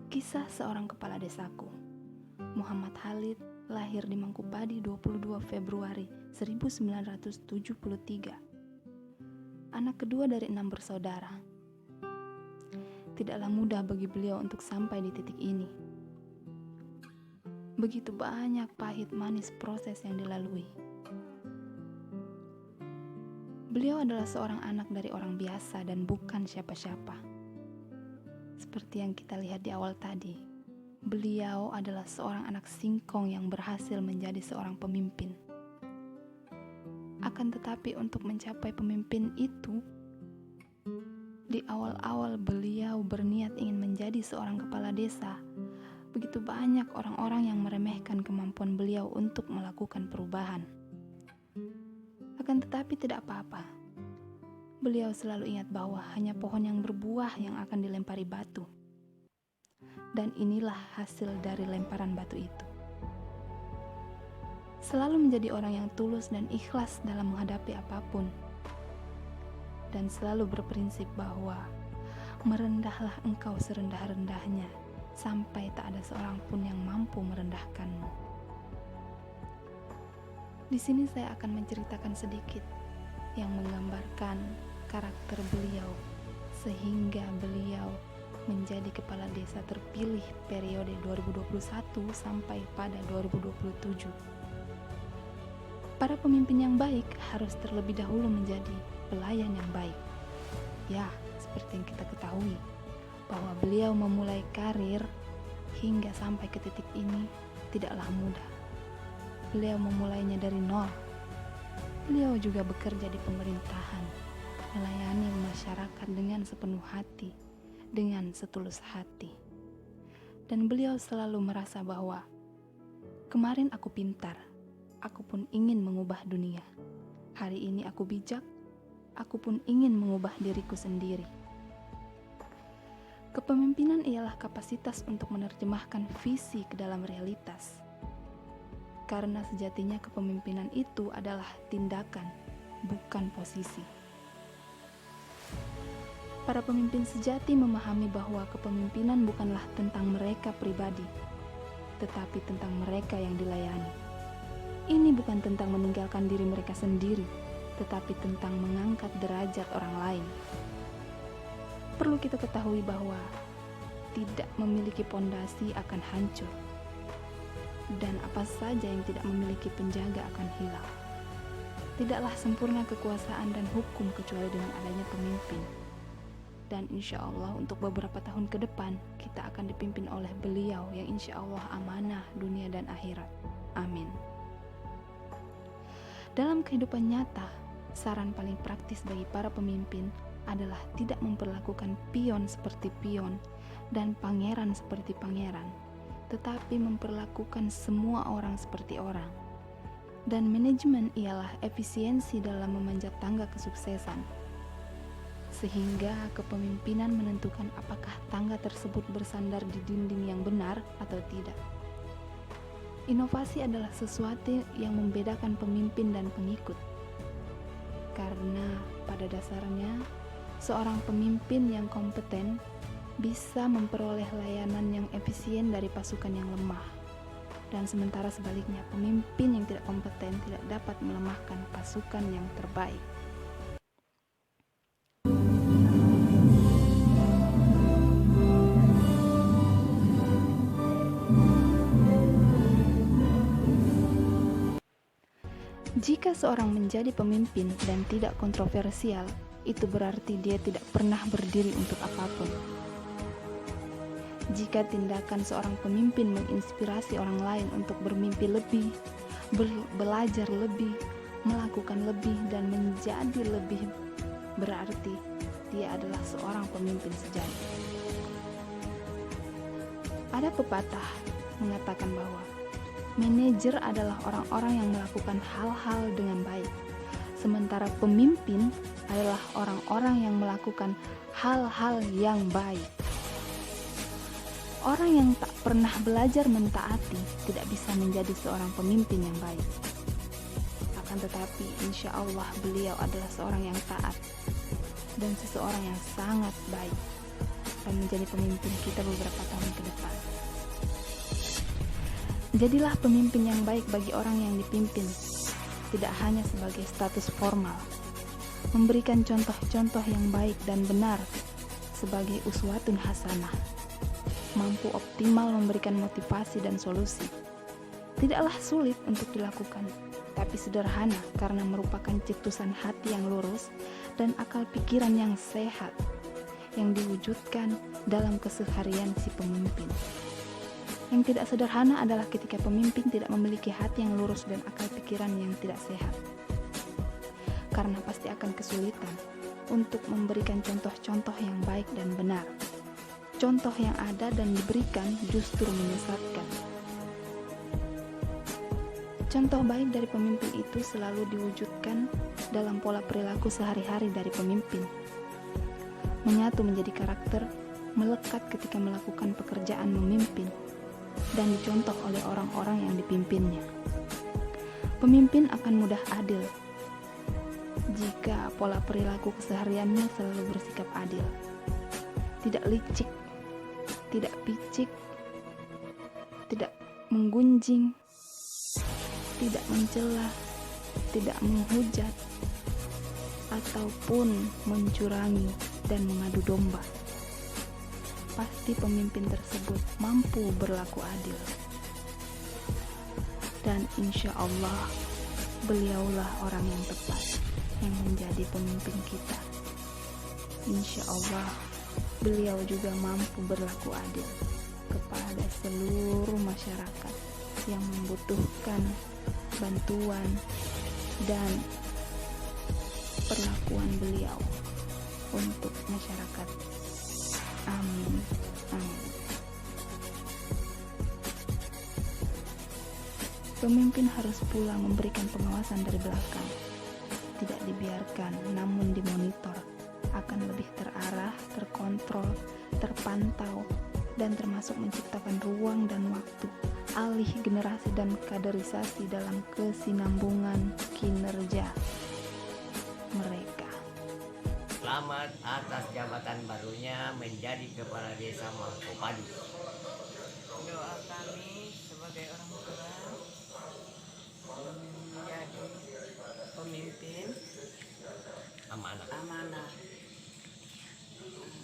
Kisah seorang kepala desaku. Muhammad Khalid lahir di Mangkupadi 22 Februari 1973. Anak kedua dari 6 bersaudara. Tidaklah mudah bagi beliau untuk sampai di titik ini. Begitu banyak pahit manis proses yang dilalui. Beliau adalah seorang anak dari orang biasa dan bukan siapa-siapa. Seperti yang kita lihat di awal tadi, beliau adalah seorang anak singkong yang berhasil menjadi seorang pemimpin. Akan tetapi untuk mencapai pemimpin itu, di awal-awal beliau berniat ingin menjadi seorang kepala desa. Begitu banyak orang-orang yang meremehkan kemampuan beliau untuk melakukan perubahan. Akan tetapi tidak apa-apa. Beliau selalu ingat bahwa hanya pohon yang berbuah yang akan dilempari batu. Dan inilah hasil dari lemparan batu itu. Selalu menjadi orang yang tulus dan ikhlas dalam menghadapi apapun. Dan selalu berprinsip bahwa merendahlah engkau serendah-rendahnya sampai tak ada seorang pun yang mampu merendahkanmu. Di sini saya akan menceritakan sedikit yang menggambarkan karakter beliau sehingga beliau menjadi kepala desa terpilih periode 2021 sampai pada 2027. Para pemimpin yang baik harus terlebih dahulu menjadi pelayan yang baik. Ya, seperti yang kita ketahui bahwa beliau memulai karir hingga sampai ke titik ini tidaklah mudah. Beliau memulainya dari nol. Beliau juga bekerja di pemerintahan, melayani masyarakat dengan sepenuh hati, dengan setulus hati. Dan beliau selalu merasa bahwa kemarin aku pintar, aku pun ingin mengubah dunia. Hari ini aku bijak, aku pun ingin mengubah diriku sendiri. Kepemimpinan ialah kapasitas untuk menerjemahkan visi ke dalam realitas. Karena sejatinya kepemimpinan itu adalah tindakan, bukan posisi. Para pemimpin sejati memahami bahwa kepemimpinan bukanlah tentang mereka pribadi, tetapi tentang mereka yang dilayani. Ini bukan tentang meninggalkan diri mereka sendiri, tetapi tentang mengangkat derajat orang lain. Perlu kita ketahui bahwa tidak memiliki pondasi akan hancur. Dan apa saja yang tidak memiliki penjaga akan hilang. Tidaklah sempurna kekuasaan dan hukum kecuali dengan adanya pemimpin. Dan insya Allah untuk beberapa tahun ke depan kita akan dipimpin oleh beliau yang insya Allah amanah dunia dan akhirat. Amin. Dalam kehidupan nyata, saran paling praktis bagi para pemimpin adalah tidak memperlakukan pion seperti pion dan pangeran seperti pangeran, tetapi memperlakukan semua orang seperti orang. Dan manajemen ialah efisiensi dalam memanjat tangga kesuksesan. Sehingga kepemimpinan menentukan apakah tangga tersebut bersandar di dinding yang benar atau tidak. Inovasi adalah sesuatu yang membedakan pemimpin dan pengikut. Karena pada dasarnya, seorang pemimpin yang kompeten bisa memperoleh layanan yang efisien dari pasukan yang lemah. Dan sementara sebaliknya, pemimpin yang tidak kompeten tidak dapat melemahkan pasukan yang terbaik. Jika seorang menjadi pemimpin dan tidak kontroversial, itu berarti dia tidak pernah berdiri untuk apapun. Jika tindakan seorang pemimpin menginspirasi orang lain untuk bermimpi lebih, belajar lebih, melakukan lebih, dan menjadi lebih, berarti dia adalah seorang pemimpin sejati. Ada pepatah mengatakan bahwa manajer adalah orang-orang yang melakukan hal-hal dengan baik, sementara pemimpin adalah orang-orang yang melakukan hal-hal yang baik. Orang yang tak pernah belajar mentaati tidak bisa menjadi seorang pemimpin yang baik. Akan tetapi insya Allah beliau adalah seorang yang taat dan seseorang yang sangat baik. akan menjadi pemimpin kita beberapa tahun ke depan. Jadilah pemimpin yang baik bagi orang yang dipimpin, tidak hanya sebagai status formal. Memberikan contoh-contoh yang baik dan benar sebagai uswatun hasanah. Mampu optimal memberikan motivasi dan solusi. Tidaklah sulit untuk dilakukan, tapi sederhana karena merupakan cetusan hati yang lurus dan akal pikiran yang sehat yang diwujudkan dalam keseharian si pemimpin. Yang tidak sederhana adalah ketika pemimpin tidak memiliki hati yang lurus dan akal pikiran yang tidak sehat. Karena pasti akan kesulitan untuk memberikan contoh-contoh yang baik dan benar. Contoh yang ada dan diberikan justru menyesatkan. Contoh baik dari pemimpin itu selalu diwujudkan dalam pola perilaku sehari-hari dari pemimpin. Menyatu menjadi karakter, melekat ketika melakukan pekerjaan memimpin, dan dicontoh oleh orang-orang yang dipimpinnya. Pemimpin akan mudah adil jika pola perilaku kesehariannya selalu bersikap adil. Tidak licik, tidak picik, tidak menggunjing, tidak mencela, tidak menghujat, ataupun mencurangi dan mengadu domba. Pasti pemimpin tersebut mampu berlaku adil. Dan insya Allah, beliaulah orang yang tepat yang menjadi pemimpin kita. Insya Allah, beliau juga mampu berlaku adil kepada seluruh masyarakat yang membutuhkan bantuan dan perlakuan beliau untuk masyarakat. Amin. Amin. Pemimpin harus pula memberikan pengawasan dari belakang. Tidak dibiarkan, namun dimonitor. Akan lebih terarah, terkontrol, terpantau, dan termasuk menciptakan ruang dan waktu, alih generasi dan kaderisasi dalam kesinambungan kinerja mereka. Selamat atas jabatan barunya menjadi Kepala Desa Mangkopadu. Doa kami sebagai orang tua menjadi pemimpin amanah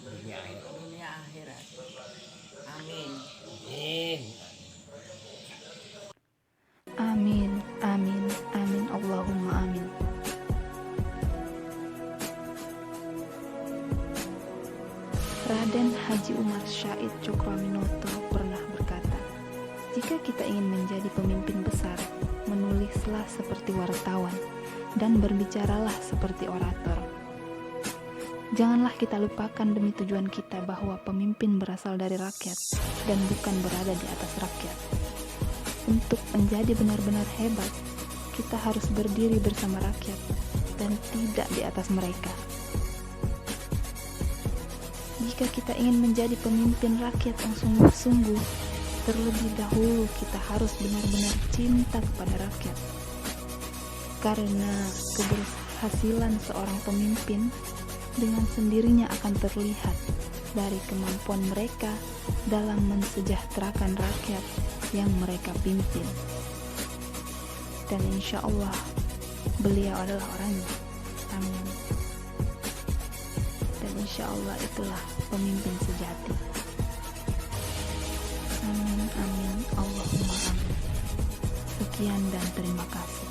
dunia akhirat. Amin. Amin. Amin, amin, amin, Allahumma amin. Raden Haji Umar Syahid Cokroaminoto pernah berkata, jika kita ingin menjadi pemimpin besar, menulislah seperti wartawan dan berbicaralah seperti orator. Janganlah kita lupakan demi tujuan kita bahwa pemimpin berasal dari rakyat dan bukan berada di atas rakyat. Untuk menjadi benar-benar hebat, kita harus berdiri bersama rakyat dan tidak di atas mereka. Jika kita ingin menjadi pemimpin rakyat yang sungguh-sungguh, terlebih dahulu kita harus benar-benar cinta kepada rakyat. Karena keberhasilan seorang pemimpin dengan sendirinya akan terlihat dari kemampuan mereka dalam mensejahterakan rakyat yang mereka pimpin. Dan insya Allah beliau adalah orangnya. Amin. Dan insya Allah itulah pemimpin sejati. Amin, amin, Allahumma amin. Sekian dan terima kasih.